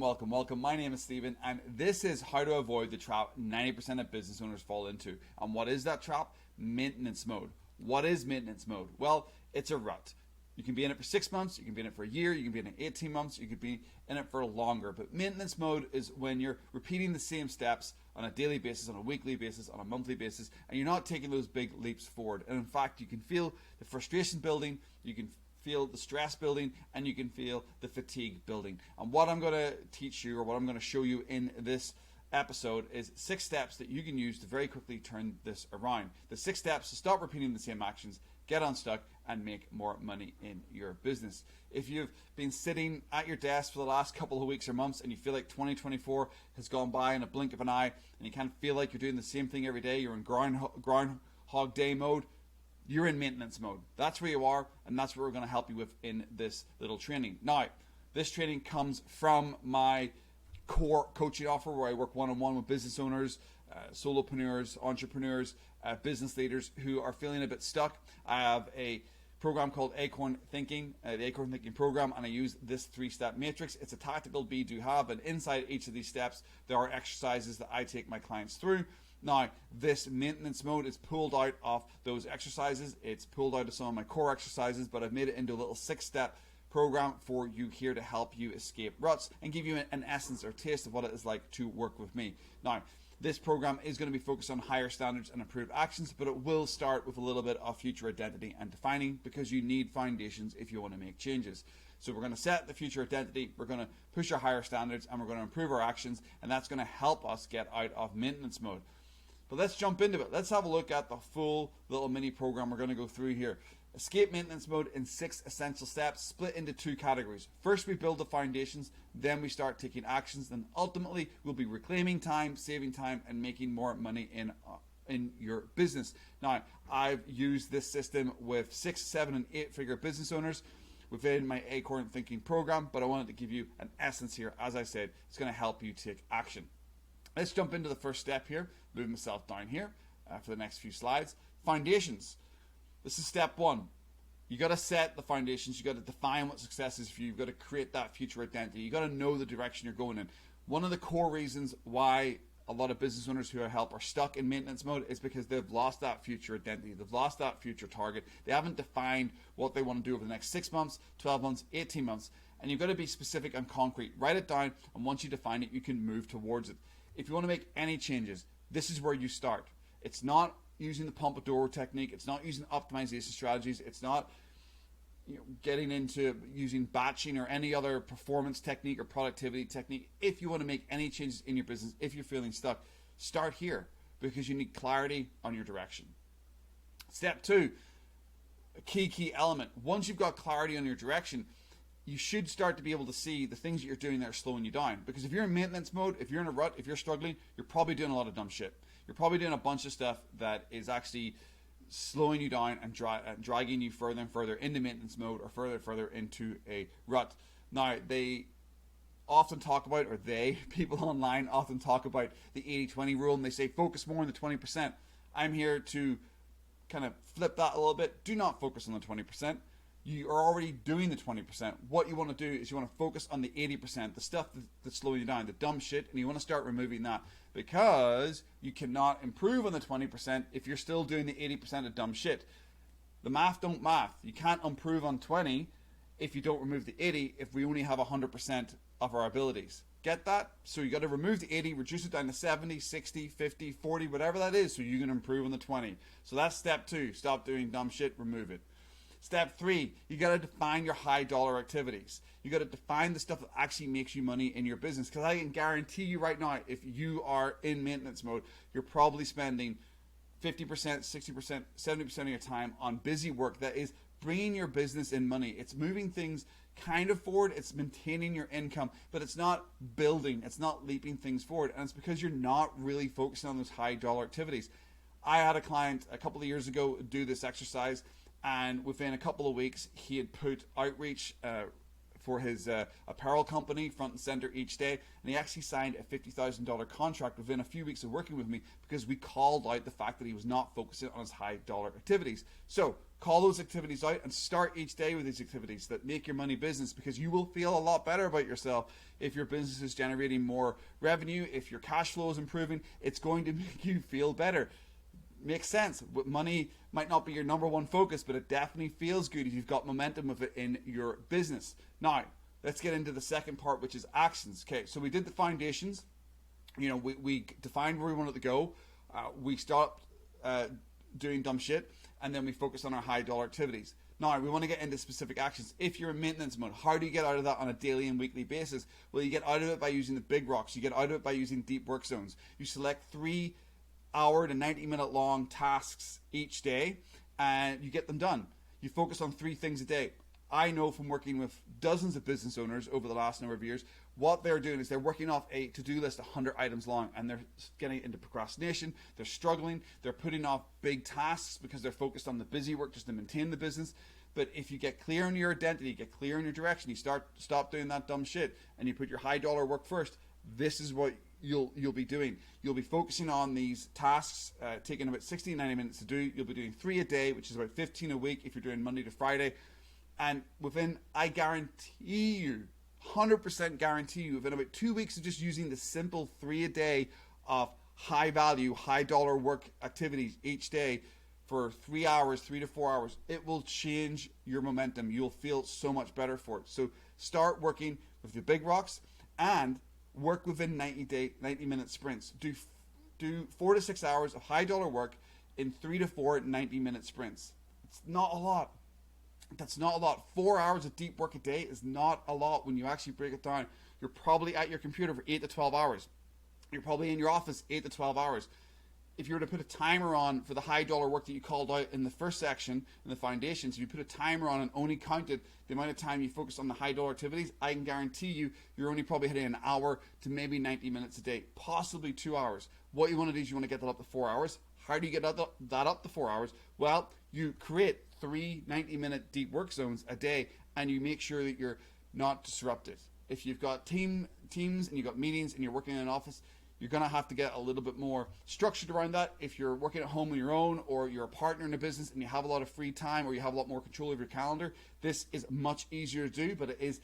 Welcome. My name is Stephen, and this is how to avoid the trap 90% of business owners fall into. And what is that trap? Maintenance mode. What is maintenance mode? Well, it's a rut. You can be in it for 6 months, you can be in it for a year, you can be in it 18 months, you could be in it for longer. But maintenance mode is when you're repeating the same steps on a daily basis, on a weekly basis, on a monthly basis, and you're not taking those big leaps forward. And in fact, you can feel the frustration building, you can feel the stress building, and you can feel the fatigue building. And what I'm going to teach you, or what I'm going to show you in this episode, is 6 steps that you can use to very quickly turn this around. The 6 steps to stop repeating the same actions, get unstuck, and make more money in your business. If you've been sitting at your desk for the last couple of weeks or months and you feel like 2024 has gone by in a blink of an eye, and you kind of feel like you're doing the same thing every day, you're in Groundhog Day mode, you're in maintenance mode. That's where you are, and that's what we're going to help you with in this little training. Now, this training comes from my core coaching offer, where I work one-on-one with business owners, solopreneurs, entrepreneurs, business leaders who are feeling a bit stuck. I have a program called Acorn Thinking, the Acorn Thinking program, and I use this 3-step matrix. It's a tactical be, do, have, and inside each of these steps, there are exercises that I take my clients through. Now, this maintenance mode is pulled out of those exercises. It's pulled out of some of my core exercises, but I've made it into a little 6-step program for you here to help you escape ruts and give you an essence or taste of what it is like to work with me. Now, this program is going to be focused on higher standards and improved actions, but it will start with a little bit of future identity and defining, because you need foundations if you want to make changes. So we're going to set the future identity, we're going to push our higher standards, and we're going to improve our actions, and that's going to help us get out of maintenance mode. But let's jump into it. Let's have a look at the full little mini program we're going to go through here. Escape maintenance mode in 6 essential steps, split into 2 categories. First, we build the foundations, then we start taking actions, then ultimately we'll be reclaiming time, saving time, and making more money in your business. Now, I've used this system with 6, 7, and 8-figure business owners within my Acorn Thinking program, but I wanted to give you an essence here. As I said, it's going to help you take action. Let's jump into the first step here. Move myself down here for the next few slides. Foundations. This is step 1. You got to set the foundations. You got to define what success is for you. You've got to create that future identity. You got to know the direction you're going in. One of the core reasons why a lot of business owners who I help are stuck in maintenance mode is because they've lost that future identity. They've lost that future target. They haven't defined what they want to do over the next 6 months, 12 months, 18 months. And you've got to be specific and concrete. Write it down, and once you define it, you can move towards it. If you want to make any changes, this is where you start. It's not using the Pomodoro technique. It's not using optimization strategies. It's not getting into using batching or any other performance technique or productivity technique. If you want to make any changes in your business, if you're feeling stuck, start here, because you need clarity on your direction. Step 2, a key element. Once you've got clarity on your direction, you should start to be able to see the things that you're doing that are slowing you down. Because if you're in maintenance mode, if you're in a rut, if you're struggling, you're probably doing a lot of dumb shit. You're probably doing a bunch of stuff that is actually slowing you down and dragging you further and further into maintenance mode, or further and further into a rut. Now, they often talk about, people online often talk about the 80-20 rule, and they say focus more on the 20%. I'm here to kind of flip that a little bit. Do not focus on the 20%. You are already doing the 20%. What you want to do is you want to focus on the 80%, the stuff that's slowing you down, the dumb shit, and you want to start removing that, because you cannot improve on the 20% if you're still doing the 80% of dumb shit. The math don't math. You can't improve on 20 if you don't remove the 80, if we only have 100% of our abilities. Get that? So you got to remove the 80, reduce it down to 70, 60, 50, 40, whatever that is, so you can improve on the 20. So that's step 2. Stop doing dumb shit, remove it. Step 3, you got to define your high dollar activities. You got to define the stuff that actually makes you money in your business. Because I can guarantee you right now, if you are in maintenance mode, you're probably spending 50%, 60%, 70% of your time on busy work that is bringing your business in money. It's moving things kind of forward. It's maintaining your income, but it's not building. It's not leaping things forward. And it's because you're not really focusing on those high dollar activities. I had a client a couple of years ago do this exercise, and within a couple of weeks, he had put outreach for his apparel company front and center each day, and he actually signed a $50,000 contract within a few weeks of working with me because we called out the fact that he was not focusing on his high dollar activities. So call those activities out and start each day with these activities that make your money business, because you will feel a lot better about yourself if your business is generating more revenue, if your cash flow is improving. It's going to make you feel better. Makes sense. Money might not be your number one focus, but it definitely feels good if you've got momentum with it in your business. Now, let's get into the second part, which is actions. Okay, so we did the foundations. We defined where we wanted to go. We stopped doing dumb shit, and then we focused on our high dollar activities. Now, we want to get into specific actions. If you're in maintenance mode, how do you get out of that on a daily and weekly basis? Well, you get out of it by using the big rocks. You get out of it by using deep work zones. You select 3 hour to 90-minute long tasks each day, and you get them done. You focus on 3 things a day. I know from working with dozens of business owners over the last number of years, what they're doing is they're working off a to-do list 100 items long, and they're getting into procrastination. They're struggling. They're putting off big tasks because they're focused on the busy work just to maintain the business. But if you get clear on your identity, get clear on your direction, you stop doing that dumb shit, and you put your high dollar work first, this is what you'll be doing. You'll be focusing on these tasks, taking about 60 to 90 minutes to do. You'll be doing 3 a day, which is about 15 a week if you're doing Monday to Friday. And I guarantee you, 100% guarantee you, within about 2 weeks of just using the simple 3 a day of high value, high dollar work activities each day for 3 hours, 3 to 4 hours, it will change your momentum. You'll feel so much better for it. So start working with the big rocks and work within 90-minute sprints. Do 4 to 6 hours of high dollar work in 3 to 4 90-minute sprints. It's not a lot. That's not a lot. 4 hours of deep work a day is not a lot when you actually break it down. You're probably at your computer for 8 to 12 hours. You're probably in your office 8 to 12 hours. If you were to put a timer on for the high dollar work that you called out in the first section, in the foundations, if you put a timer on and only counted the amount of time you focus on the high dollar activities, I can guarantee you're only probably hitting an hour to maybe 90 minutes a day, possibly 2 hours. What you want to do is you want to get that up to 4 hours. How do you get that up to 4 hours? Well, you create 3 90-minute deep work zones a day, and you make sure that you're not disrupted. If you've got teams and you've got meetings and you're working in an office, you're going to have to get a little bit more structured around that. If you're working at home on your own, or you're a partner in a business and you have a lot of free time, or you have a lot more control over your calendar, this is much easier to do, but it is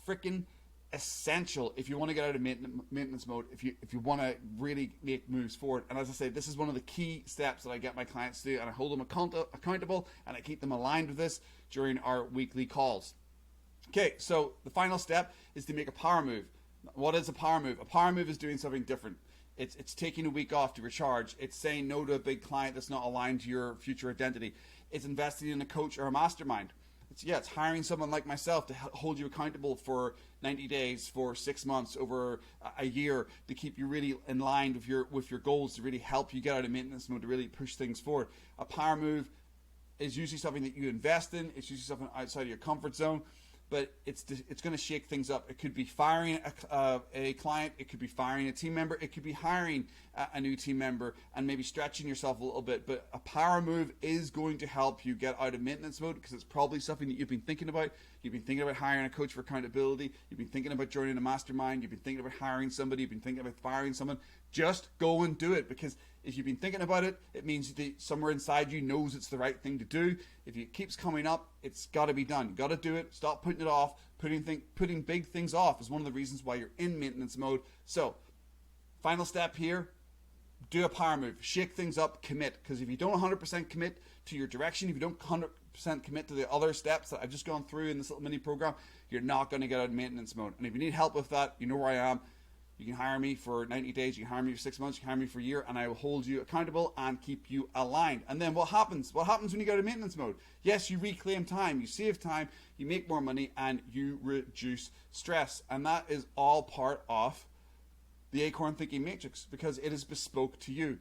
freaking essential if you want to get out of maintenance mode, if you want to really make moves forward. And as I say, this is one of the key steps that I get my clients to do, and I hold them accountable, and I keep them aligned with this during our weekly calls. Okay, so the final step is to make a power move. What is a power move? A power move is doing something different. It's taking a week off to recharge. It's saying no to a big client that's not aligned to your future identity. It's investing in a coach or a mastermind. It's hiring someone like myself to hold you accountable for 90 days, for 6 months, over a year, to keep you really in line with your goals, to really help you get out of maintenance mode, to really push things forward. A power move is usually something that you invest in. It's usually something outside of your comfort zone, but it's going to shake things up. It could be firing a client. It could be firing a team member. It could be hiring a new team member and maybe stretching yourself a little bit. But a power move is going to help you get out of maintenance mode, because it's probably something that you've been thinking about. You've been thinking about hiring a coach for accountability. You've been thinking about joining a mastermind. You've been thinking about hiring somebody. You've been thinking about firing someone. Just go and do it, because if you've been thinking about it, it means that somewhere inside you knows it's the right thing to do. If it keeps coming up, it's got to be done. You got to do it. Stop putting it off. Putting big things off is one of the reasons why you're in maintenance mode. So, final step here, do a power move. Shake things up, commit. Because if you don't 100% commit to your direction, if you don't 100% commit to the other steps that I've just gone through in this little mini program, you're not going to get out of maintenance mode. And if you need help with that, you know where I am. You can hire me for 90 days, you can hire me for 6 months, you can hire me for a year, and I will hold you accountable and keep you aligned. And then what happens? What happens when you go to maintenance mode? Yes, you reclaim time, you save time, you make more money, and you reduce stress. And that is all part of the Acorn Thinking Matrix, because it is bespoke to you.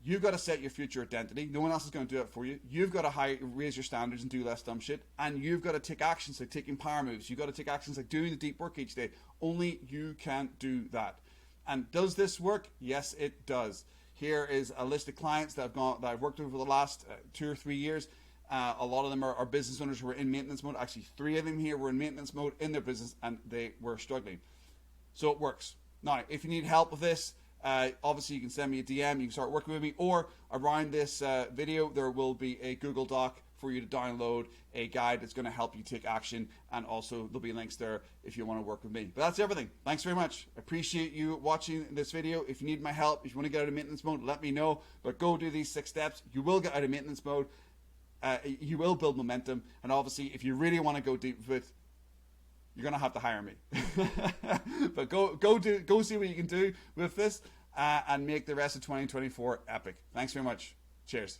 You've got to set your future identity. No one else is going to do it for you. You've got to raise your standards and do less dumb shit. And you've got to take actions like taking power moves. You've got to take actions like doing the deep work each day. Only you can do that. And does this work? Yes, it does. Here is a list of clients that I've worked with for the last 2 or 3 years. A lot of them are business owners who are in maintenance mode. Actually, 3 of them here were in maintenance mode in their business, and they were struggling. So it works. Now, if you need help with this, obviously you can send me a DM, you can start working with me, or around this video there will be a Google Doc for you to download, a guide that's going to help you take action, and also there'll be links there if you want to work with me. But that's everything. Thanks very much. I appreciate you watching this video. If you need my help, if you want to get out of maintenance mode, let me know. But go do these 6 steps. You will get out of maintenance mode. You will build momentum, and obviously if you really want to go deep with it, you're gonna have to hire me. But go see what you can do with this, and make the rest of 2024 epic. Thanks very much. Cheers.